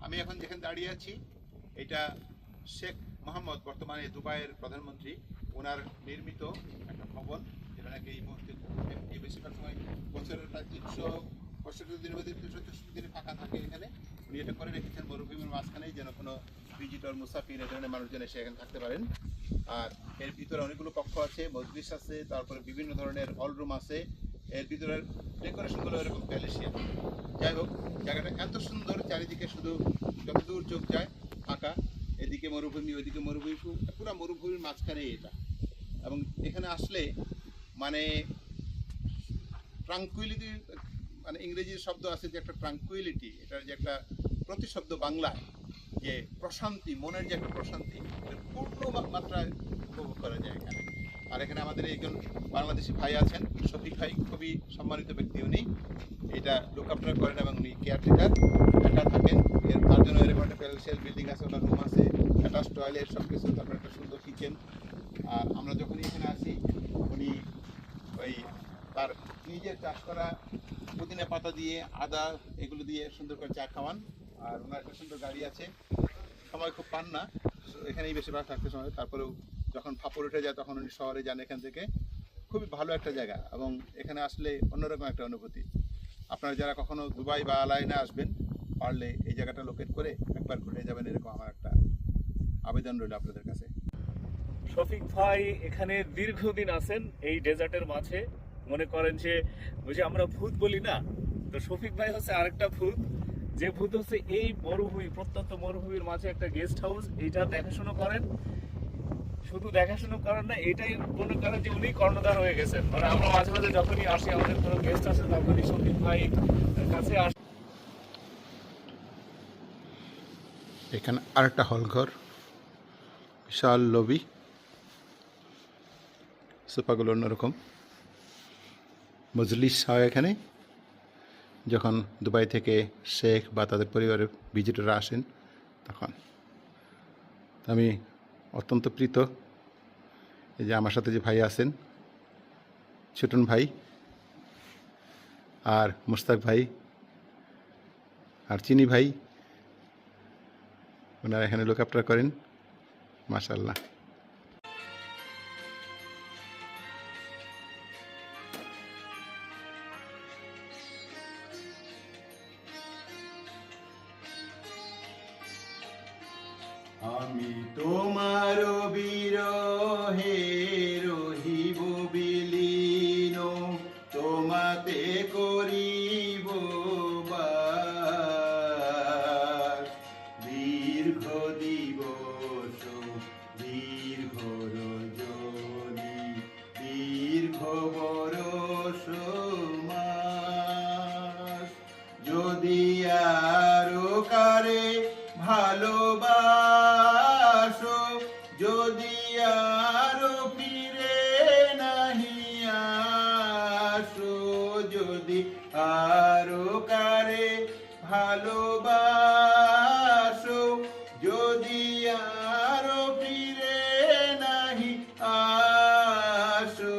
আমি এখন যেখানে দাঁড়িয়ে আছি এটা শেখ মোহাম্মদ, বর্তমানে দুবাইয়ের প্রধানমন্ত্রী, ওনার নির্মিত একটা ভবন, যেটা নাকি এই মুহূর্তে বেশিরভাগ সময় বছরের প্রায় 365 দিনের মধ্যে 364 দিনে ফাঁকা থাকে এখানে। উনি এটা করে রেখেছেন মরুভূমির মাঝখানেই, যেন কোনো ভিজিটর, মুসাফির এ ধরনের মানুষজন এসে এখানে থাকতে পারেন। আর এর ভিতরে অনেকগুলো কক্ষ আছে, মজলিস আছে, তারপরে বিভিন্ন ধরনের হল রুম আছে। এর ভিতরের ডেকোরেশনগুলো এরকম প্যালেসিয়ান। যাই হোক, জায়গাটা এত সুন্দর, চারিদিকে শুধু যতদূর চোখ যায় ফাঁকা, এদিকে মরুভূমি, ওইদিকে মরুভূমি, পুরো মরুভূমির মাঝখানে এটা। এবং এখানে আসলে মানে ট্রাঙ্কুইলিটি, মানে ইংরেজির শব্দ আছে যে একটা ট্রাঙ্কুইলিটি, এটার যে একটা প্রতিশব্দ বাংলায় যে প্রশান্তি, মনের যে একটা প্রশান্তি, পূর্ণ মাত্রায় উপভোগ করা যায় এখানে। আর এখানে আমাদের একজন বাংলাদেশি ভাই আছেন, শফিক ভাই, খুবই সম্মানিত ব্যক্তি। উনি এটা লুক আফটার করেন এবং উনি কেয়ারটেকার, একা থাকেন। তার জন্য এরকম একটা প্যালেসিয়াল বিল্ডিং আছে, ওনার রুম আছে, অ্যাটাচ টয়লেট, সব কিছু, তারপর একটা সুন্দর কিচেন। আর আমরা যখনই এখানে আসি, উনি ওই তার নিজের চাষ করা পুদিনা পাতা দিয়ে, আদা, এগুলো দিয়ে সুন্দর করে চা খাওয়ান। আর ওনার একটা সুন্দর গাড়ি আছে, সময় খুব পান না এখানেই বেশিরভাগ থাকতে সময়। তারপরেও যখন ফাপড় উঠে যায় তখন উনি শহরে যান এখান থেকে। খুবই ভালো একটা জায়গা, এবং এখানে আসলে অন্যরকম একটা অনুভূতি। আপনারা যারা কখনো দুবাই বা আলাইনে আসবেন, পারলে এই জায়গাটা লোকেট করে একবার ঘুরে যাবেন, এরকম আমার একটা আবেদন রইল আপনাদের কাছে। শফিক ভাই এখানে দীর্ঘদিন আছেন এই ডেজার্টের মাঝে। মনে করেন যে ওই যে আমরা ভূত বলি না, তো শফিক ভাই হচ্ছে আরেকটা ভূত। যে ভূত হচ্ছে এই মরুভূমি, প্রত্যন্ত মরুভূমির মাঝে একটা গেস্ট হাউস, এইটা দেখাশোনা করেন। শুধু দেখাশোনা করেন না, এটাই মনে করেন যে উনি কর্ণধার হয়ে গেছেন। মানে আমরা মাঝে মাঝে যখনই আসি, আমাদের কোনো গেস্ট আসে, তখনই শফিক ভাই কাছে আসি। এখানে আরেকটা হল ঘর, বিশাল লবি, সোফাগুলো অন্যরকম। মজলিস হয় এখানে যখন দুবাই থেকে শেখ বা তাদের পরিবারের ভিজিটররা আসেন তখন। আমি অত্যন্ত প্রীত এই যে আমার সাথে যে ভাই আছেন, ছোটন ভাই আর মুস্তাক ভাই আর চিনি ভাই, ওনারা এখানে লুক আফটার করেন। মাশাআল্লাহ। আমি তোমার বিরহে রহিব বিলীন, তোমাতে করিব বাস। দীর্ঘ দিবস, দীর্ঘ রজনী, দীর্ঘ বরষ মাস। যদি আরো কারে ভালোবাসো, যদি আরো ফিরে নাহি আসো, যদি আরো কারে ভালোবাসো, যদি আরো ফিরে নাহি আসো,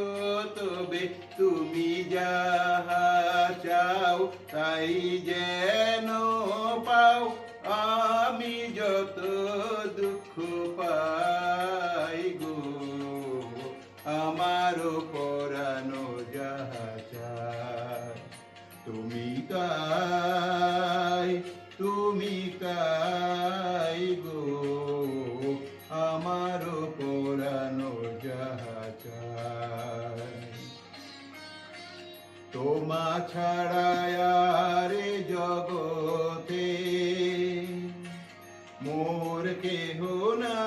তবে তুমি যাহা চাও তাই যেন পাও। আমি যত দুঃখ পাই গো, আমারও পরানো যাহা চায়, তুমি কাই, তুমি কাই গো, আমারও পরানো যাহা চায়। তোমা ছাড়ায় রে জগতে মোর কেহ না।